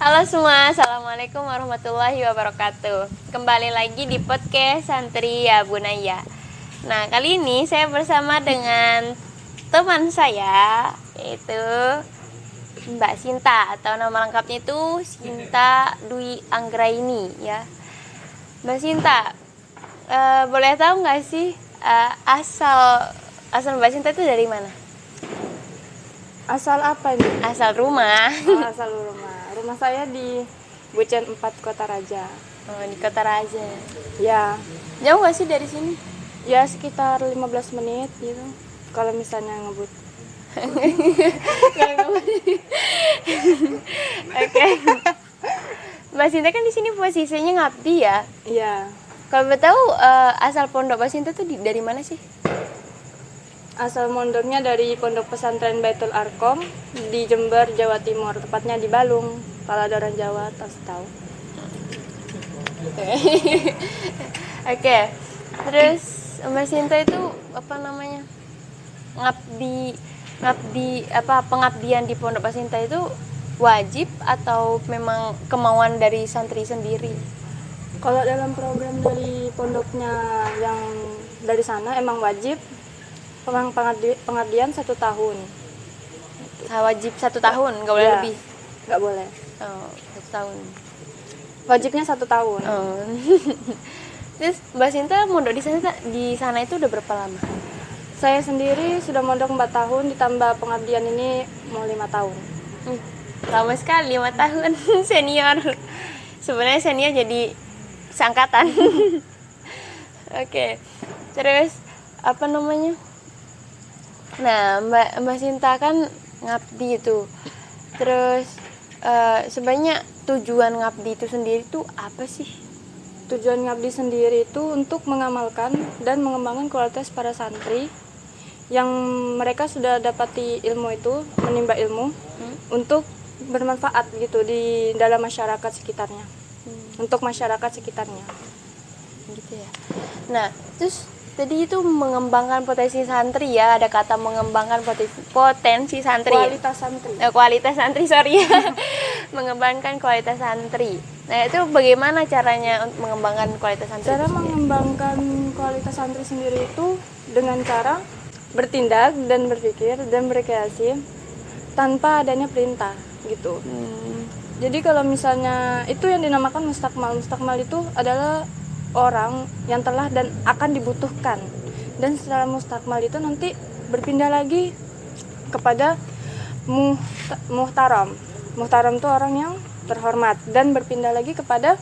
Halo semua, Assalamualaikum warahmatullahi wabarakatuh. Kembali lagi di podcast Santri Ya Bunaya. Nah, kali ini saya bersama dengan teman saya, yaitu Mbak Sinta, atau nama lengkapnya itu Sinta Dwi Anggraini ya. Mbak Sinta, boleh tahu nggak sih asal Mbak Sinta itu dari mana? Asal apa nih? Asal rumah. Asal rumah. Rumah saya di Bucen 4 Kota Raja. Oh, di Kota Raja. Ya, Jauh nggak sih dari sini? ya sekitar 15 menit gitu. Kalau misalnya ngebut. Oke. Mbak Sinta kan di sini posisinya ngabdi ya. Iya. Kalau boleh tahu asal pondok Mbak Sinta tuh dari mana sih? Asal mondoknya dari Pondok Pesantren Baitul Arkom di Jember, Jawa Timur. Tepatnya di Balung. Kalau ada orang Jawa tahu. Oke. Terus Mbak Sinta itu apa namanya? Ngabdi apa pengabdian di Pondok Mbak Sinta itu wajib atau memang kemauan dari santri sendiri? Kalau dalam program dari pondoknya yang dari sana emang wajib pengabdian 1 tahun. Wajib 1 tahun, nggak boleh Ya, lebih. nggak boleh. Oh, 1 tahun. Wajibnya 1 tahun. Oh. Terus Mbak Sinta mondok di sana itu udah berapa lama? Saya sendiri sudah mondok 4 tahun, ditambah pengabdian ini mau 5 tahun. Lama sekali, 5 tahun. Senior. Sebenarnya senior jadi seangkatan. Oke. Terus apa namanya? Nah, Mbak Sinta kan ngabdi itu. Terus sebenarnya tujuan ngabdi itu sendiri tuh apa sih? Tujuan ngabdi sendiri itu untuk mengamalkan dan mengembangkan kualitas para santri yang mereka sudah dapati ilmu itu, menimba ilmu untuk bermanfaat gitu di dalam masyarakat sekitarnya. Untuk masyarakat sekitarnya. Gitu ya. Nah, terus tadi itu mengembangkan potensi santri ya, ada kata mengembangkan potensi santri. Kualitas santri. Kualitas santri, sorry. Mengembangkan kualitas santri. Nah, itu bagaimana caranya untuk mengembangkan kualitas santri? Cara mengembangkan kualitas santri sendiri itu dengan cara bertindak dan berpikir dan berkreasi tanpa adanya perintah gitu. Jadi kalau misalnya itu yang dinamakan mustakmal. Mustakmal itu adalah orang yang telah dan akan dibutuhkan. Dan setelah mustakmal itu nanti berpindah lagi kepada muhtaram. Muhtaram itu orang yang terhormat dan berpindah lagi kepada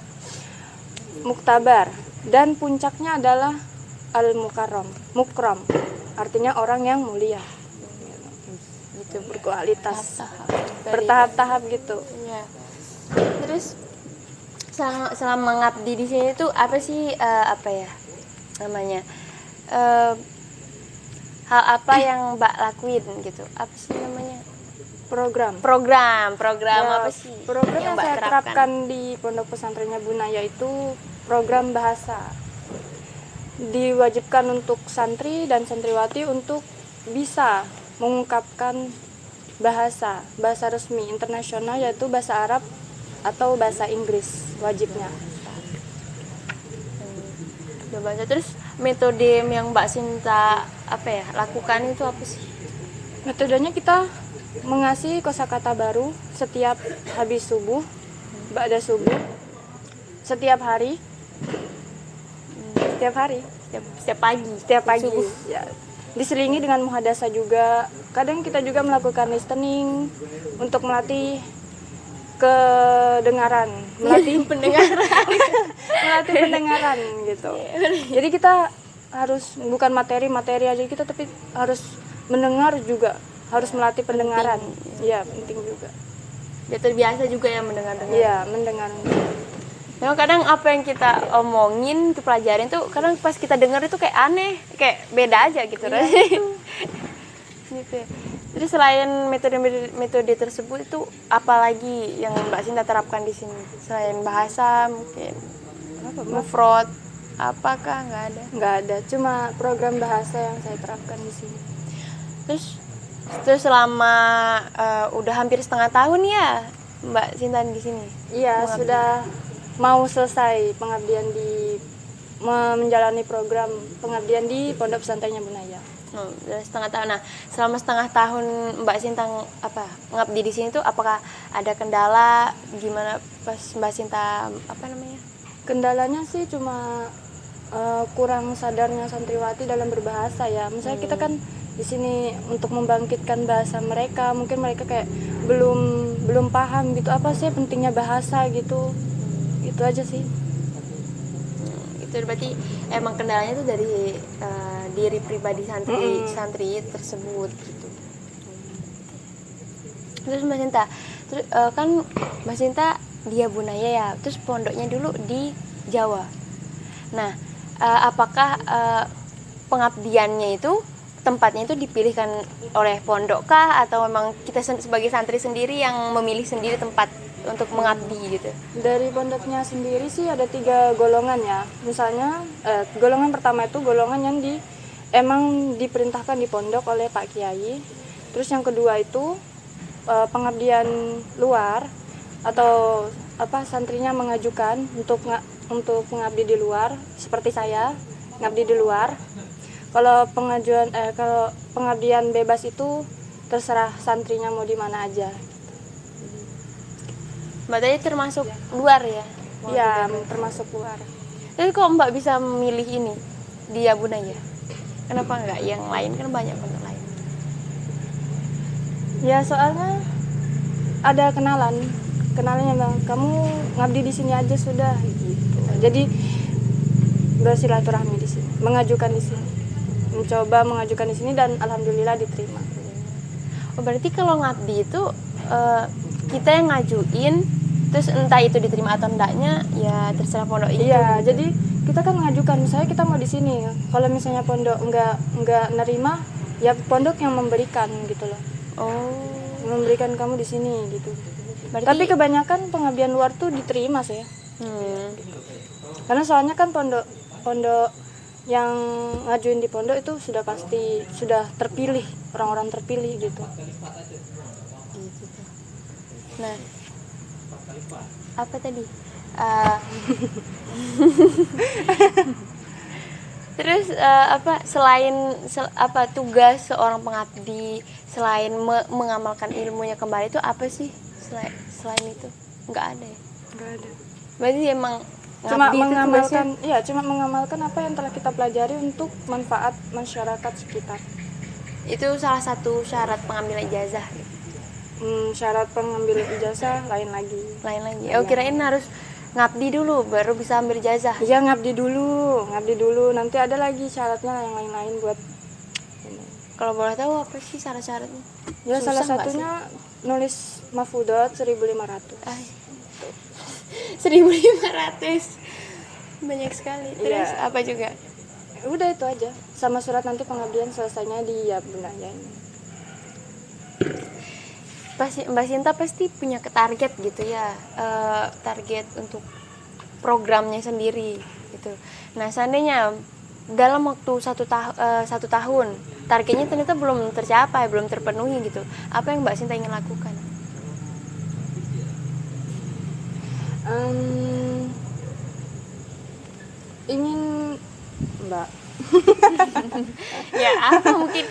muktabar. Dan puncaknya adalah al-mukarram, mukram. Artinya orang yang mulia. Gitu, berkualitas. Bertahap-tahap gitu. Ya. Terus selama ngabdi di sini tuh apa sih apa ya namanya hal apa yang Mbak lakuin gitu? Apa sih namanya? Program Program ya, apa sih? program yang Mbak saya terapkan di Pondok Pesantrennya Bunaya itu program bahasa. Diwajibkan untuk santri dan santriwati untuk bisa mengungkapkan bahasa resmi internasional, yaitu bahasa Arab atau bahasa Inggris wajibnya. Bahasa. Terus metode yang Mbak Sinta apa ya lakukan itu apa sih? Metodenya kita mengasih kosakata baru setiap habis subuh, ba'da subuh, setiap hari. Setiap pagi subuh. ya. Diselingi dengan muhadasah juga. Kadang kita juga melakukan listening untuk melatih kedengaran, melatih melatih pendengaran gitu. Jadi kita harus bukan materi aja kita, tapi harus mendengar juga, harus melatih pendengaran. Iya, penting juga. Ya terbiasa juga ya mendengar. Iya, mendengar. Memang kadang apa yang kita omongin, kita pelajarin tuh kadang pas kita dengar itu kayak aneh, kayak beda aja gitu rasanya. Gitu. Jadi selain metode tersebut itu apalagi yang Mbak Sinta terapkan di sini? Selain bahasa mungkin mufrad, apakah Nggak ada, cuma program bahasa yang saya terapkan di sini. Terus selama udah hampir setengah tahun ya Mbak Sinta di sini? Iya, Mengabdi. sudah mau selesai pengabdian di menjalani program pengabdian di Pondok Pesantrennya Bunaya. Udah setengah tahun. Nah, selama setengah tahun Mbak Sinta ngabdi di sini tuh, apakah ada kendala gimana pas Mbak Sinta Kendalanya sih cuma kurang sadarnya santriwati dalam berbahasa ya. Misalnya kita kan di sini untuk membangkitkan bahasa mereka, mungkin mereka kayak belum paham gitu apa sih pentingnya bahasa gitu. Itu aja sih. Itu berarti emang kendalanya tuh dari diri pribadi santri tersebut gitu. Terus Mbak Sinta, kan Mbak Sinta dia Bunaya ya, terus pondoknya dulu di Jawa. Nah, apakah pengabdiannya itu tempatnya itu dipilihkan oleh pondok kah, atau memang kita sebagai santri sendiri yang memilih sendiri tempat untuk mengabdi gitu? Dari pondoknya sendiri sih ada 3 golongan ya. Misalnya golongan pertama itu golongan yang emang diperintahkan di pondok oleh Pak Kiai. Terus yang kedua itu pengabdian luar, atau santrinya mengajukan untuk mengabdi di luar, seperti saya ngabdi di luar. Kalau pengabdian bebas itu terserah santrinya mau di mana aja. Mbak tadi termasuk luar ya? Iya, termasuk luar. Tapi kok Mbak bisa memilih ini di Bunaya? Kenapa enggak yang lain, kan banyak pondok lain? Ya soalnya ada kenalannya bang, kamu ngabdi di sini aja sudah gitu. Jadi bersilaturahmi di sini, mengajukan di sini, mencoba mengajukan di sini dan alhamdulillah diterima. Oh, berarti kalau ngabdi itu kita yang ngajuin, terus entah itu diterima atau enggaknya ya terserah pondok itu. Iya, jadi kita kan mengajukan, misalnya kita mau di sini. Kalau misalnya pondok enggak nerima, ya pondok yang memberikan gitu loh. Oh, Memberikan kamu di sini gitu. berarti, Tapi kebanyakan pengabdian luar tuh diterima sih. Karena soalnya kan pondok yang ngajuin di pondok itu sudah pasti sudah terpilih, orang-orang terpilih gitu. gitu. Nah, apa tadi? Terus tugas seorang pengabdi selain mengamalkan ilmunya kembali itu apa sih? Selain itu nggak ada ya? Nggak ada. Berarti emang Cuma ngabdi itu mengamalkan, tugasnya. cuma mengamalkan apa yang telah kita pelajari untuk manfaat masyarakat sekitar. Itu salah satu syarat pengambilan ijazah gitu. Syarat pengambilan ijazah lain lagi. Lain lagi. Oh, kirain harus ngabdi dulu baru bisa ambil ijazah. Iya, ngabdi dulu. Nanti ada lagi syaratnya yang lain-lain buat ini. Kalau boleh tahu apa sih syarat-syaratnya? Ya Susah salah nggak satunya nulis mafudot 1.500. 1.500 banyak sekali. Terus Iya. apa juga? Udah itu aja. Sama surat nanti pengabdian selesainya di Bunaya ini. Pasti Mbak Sinta pasti punya target gitu ya, target untuk programnya sendiri gitu. Nah, seandainya dalam waktu satu tahun targetnya ternyata belum tercapai, belum terpenuhi gitu, apa yang Mbak Sinta ingin lakukan? Ingin Mbak Ya apa mungkin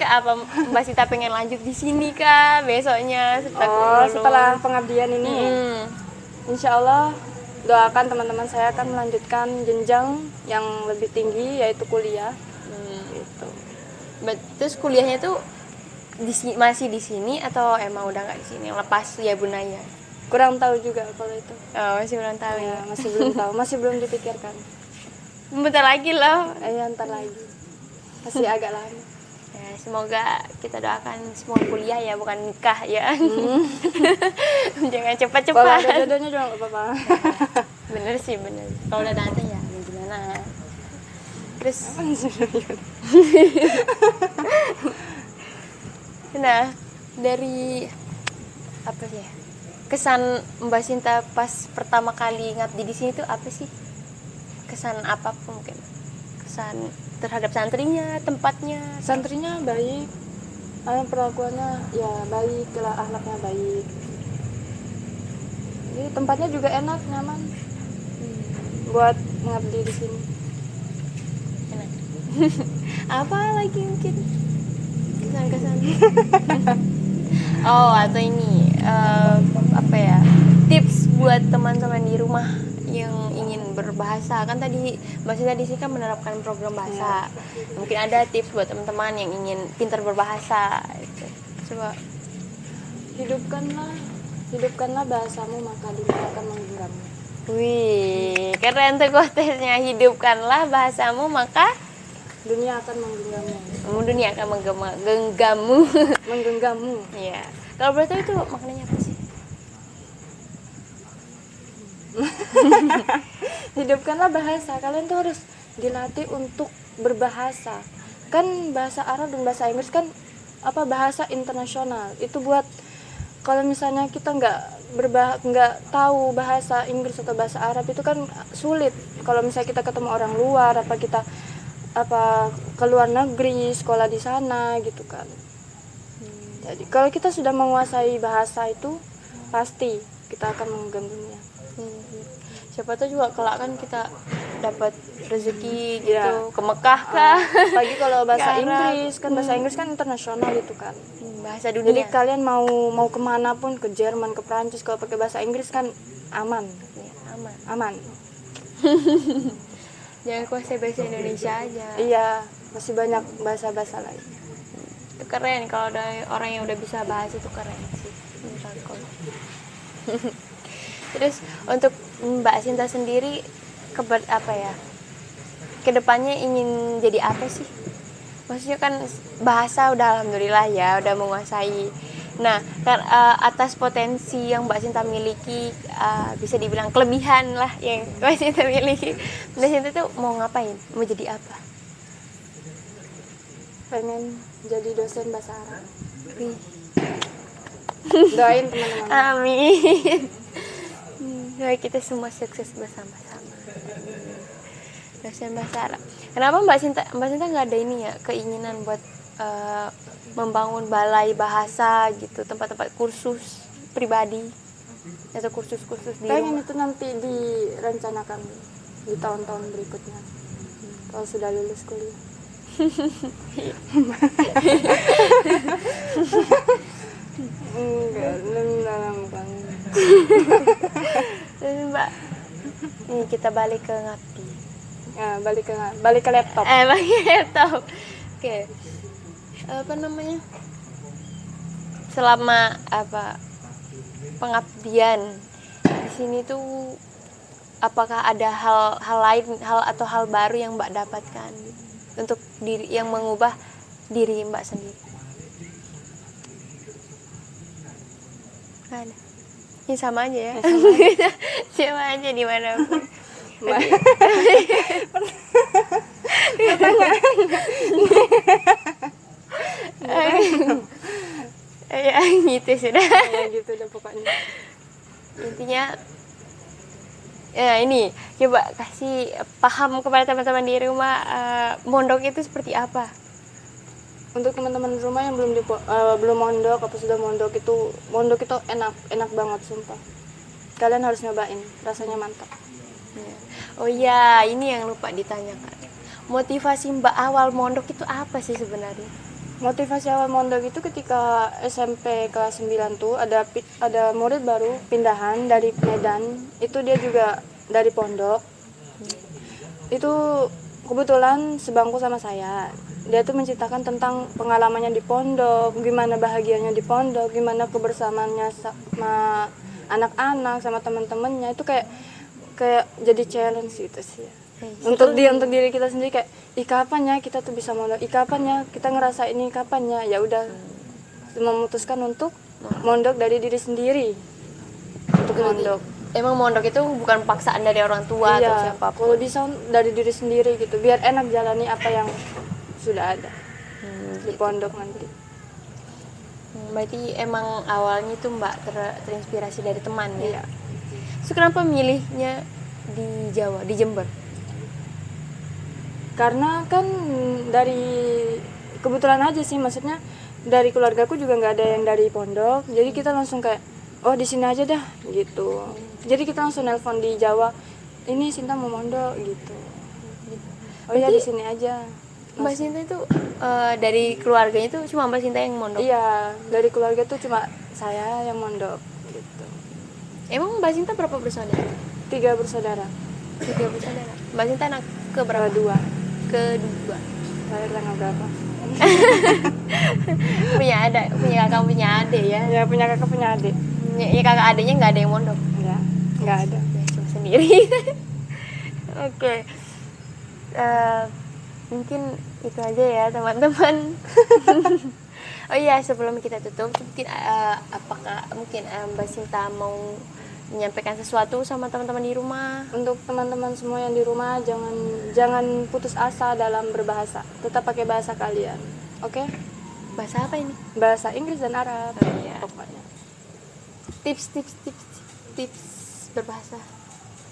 Mbak Sinta pengen lanjut di sini kah besoknya setelah pengabdian ini insya Allah doakan teman-teman saya akan melanjutkan jenjang yang lebih tinggi yaitu kuliah gitu. Terus kuliahnya tuh masih di sini atau emang udah nggak di sini, lepas ya Bunaya? Kurang tahu juga kalau itu. Masih belum tahu ya? Masih belum tahu, masih belum dipikirkan. Bentar lagi loh. Ntar lagi. Masih agak lama. Ya, semoga kita doakan semua kuliah ya, bukan nikah ya. Jangan cepat-cepat. Kalau ada jodohnya juga nggak apa-apa. Bener sih, bener. Kalau udah nanti ya gimana. Terus nah, dari apa sih ya? Kesan Mbak Sinta pas pertama kali ngabdi di sini tuh apa sih? Kesan apapun mungkin. Kesan terhadap santrinya, tempatnya. Santrinya baik, perlakuannya ya baik, akhlaknya baik. sendiri, tempatnya juga enak, nyaman buat mengabdi di sini. Enak. Apa lagi mungkin kesan-kesan? Oh, atau ini apa ya, tips buat teman-teman di rumah yang ingin berbahasa. Kan tadi Mbak Sinta di sini kan menerapkan program bahasa. Mungkin ada tips buat teman-teman yang ingin pintar berbahasa gitu. Coba. Hidupkanlah bahasamu, maka dunia akan menggenggammu. Wih, keren tuh quotesnya. Hidupkanlah bahasamu, maka Dunia akan menggenggammu. dunia akan menggenggammu. Menggenggammu. Iya. Kalau boleh tahu itu maknanya apa sih? Hidupkanlah bahasa. Kalian tuh harus dilatih untuk berbahasa. Kan bahasa Arab dan bahasa Inggris kan bahasa internasional. Itu buat kalau misalnya kita nggak tahu bahasa Inggris atau bahasa Arab itu kan sulit. Kalau misalnya kita ketemu orang luar, kita ke luar negeri, sekolah di sana gitu kan. Jadi kalau kita sudah menguasai bahasa itu pasti kita akan menggenggam dunia. Siapa tahu juga kelak kan kita dapat rezeki gitu, Ya. ke Mekah kah? Apalagi kalau bahasa Ke Arab. Inggris kan, bahasa Inggris kan internasional itu kan. Bahasa Jadi dunia. kalian mau kemana pun, ke Jerman, ke Prancis, kalau pakai bahasa Inggris kan aman. Ya, aman. Aman. Jangan kuasai bahasa Indonesia aja. Iya, masih banyak bahasa-bahasa lain. Itu keren kalau ada orang yang udah bisa bahasa, itu keren sih menurutku. Terus untuk Mbak Sinta sendiri kedepannya ingin jadi apa sih? Maksudnya kan bahasa udah alhamdulillah ya udah menguasai. Nah kan atas potensi yang Mbak Sinta miliki, bisa dibilang kelebihan lah yang Mbak Sinta miliki, Mbak Sinta tuh mau ngapain? Mau jadi apa? Pengen jadi dosen bahasa Arab. Wih. Doain teman-teman. Amin. Doa kita semua sukses bersama-sama. Dosen bahasa Arab. Kenapa Mbak Sinta nggak ada ini ya, keinginan buat membangun balai bahasa gitu, tempat-tempat kursus pribadi atau kursus-kursus di Pengen rumah? itu nanti direncanakan di tahun-tahun berikutnya kalau sudah lulus kuliah. Enggak, dalam banget. Terus Mbak, nih kita balik ke ngabdi. Ya, balik ke laptop. Pakai laptop. Oke. Apa namanya? Selama pengabdian di sini tuh, apakah ada hal lain, atau hal baru yang Mbak dapatkan untuk diri yang mengubah diri Mbak sendiri? Nggak ada. Ya sama aja ya. Sama aja di mana pun. Ya gitu sudah. Ya gitu udah pokoknya. Intinya ya ini, coba kasih paham kepada teman-teman di rumah, mondok itu seperti apa? Untuk teman-teman di rumah yang belum mondok apa sudah mondok itu enak banget sumpah. Kalian harus nyobain, rasanya mantap. Oh iya, ini yang lupa ditanyakan. Motivasi Mbak awal mondok itu apa sih sebenarnya? Motivasi awal mondok itu ketika SMP kelas 9 tuh ada murid baru pindahan dari Medan, itu dia juga dari pondok. Itu kebetulan sebangku sama saya. Dia tuh menceritakan tentang pengalamannya di pondok, gimana bahagianya di pondok, gimana kebersamaannya sama anak-anak, sama teman-temannya. Itu kayak jadi challenge gitu sih ya. Untuk diri kita sendiri kayak kapan ya kita tuh bisa mondok, kapan ya kita ngerasa ini, kapan ya. Ya udah memutuskan untuk mondok dari diri sendiri. Untuk mondok. Emang mondok itu bukan paksaan dari orang tua atau Iya, siapapun. kalau bisa dari diri sendiri gitu, biar enak jalani apa yang sudah ada di pondok nanti. Berarti emang awalnya itu Mbak terinspirasi dari teman ya? Iya. So, kenapa milihnya di Jawa, di Jember? Karena kan dari kebetulan aja sih, maksudnya dari keluargaku juga nggak ada yang dari pondok, jadi kita langsung kayak oh di sini aja dah gitu. Jadi kita langsung nelpon di Jawa, ini Sinta mau mondok gitu. Oh iya di sini aja. Mbak Sinta itu dari keluarganya itu cuma Mbak Sinta yang mondok? Iya, dari keluarga tuh cuma saya yang mondok gitu. Emang Mbak Sinta berapa bersaudara? 3 bersaudara. 3 bersaudara. Mbak Sinta anak ke berapa? Kedua. Kedua. Lahir tanggal berapa? punya kakak punya adik ya? Ya punya kakak punya adik. Ya kakak adiknya nggak ada yang mondok? Ya, nggak ada. Ya, cuma sendiri. Oke. Mungkin itu aja ya teman-teman. Oh iya, sebelum kita tutup mungkin apakah mungkin Mbak Sinta mau menyampaikan sesuatu sama teman-teman di rumah? Untuk teman-teman semua yang di rumah, jangan putus asa dalam berbahasa. Tetap pakai bahasa kalian. Oke? Bahasa apa ini? Bahasa Inggris dan Arab. Oh, iya. Pokoknya. Tips berbahasa.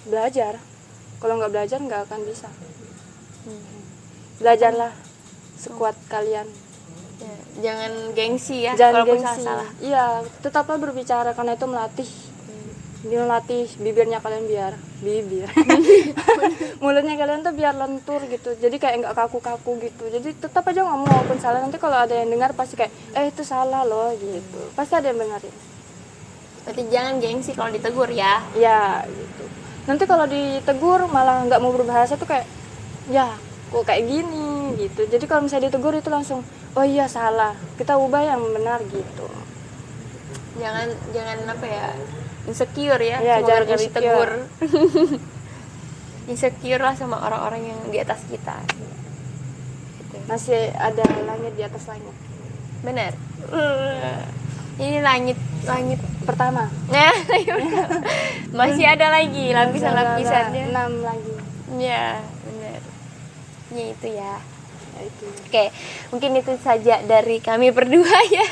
Belajar. Kalau nggak belajar nggak akan bisa. Belajarlah sekuat kalian. Ya, jangan gengsi ya. Jangan Walaupun gengsi. salah. Iya, tetaplah berbicara karena itu melatih. Melatih bibirnya kalian biar mulutnya kalian tuh biar lentur gitu, jadi kayak nggak kaku-kaku gitu. Jadi tetap aja ngomong walaupun salah, nanti kalau ada yang dengar pasti kayak itu salah loh gitu, pasti ada yang benerin. Berarti jangan gengsi kalau ditegur ya. Ya gitu, nanti kalau ditegur malah nggak mau berbahasa tuh kayak ya kok kayak gini gitu. Jadi kalau misalnya ditegur itu langsung oh iya salah, kita ubah yang benar gitu. Jangan apa ya, insecure ya, Ya, cuma jangan gara-gara insecure. ditegur. Insecure lah sama orang-orang yang di atas kita gitu. Masih ada langit di atas langit. Benar. Ini langit Pertama nah masih ada lagi lapisan-lapisannya. 6 lagi Ya benar ya, itu ya. ya itu. Oke, mungkin itu saja dari kami berdua ya.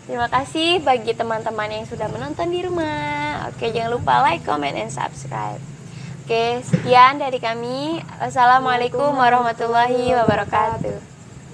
Terima kasih bagi teman-teman yang sudah menonton di rumah. Oke, jangan lupa like, comment, and subscribe. Oke, sekian dari kami. Wassalamualaikum warahmatullahi wabarakatuh.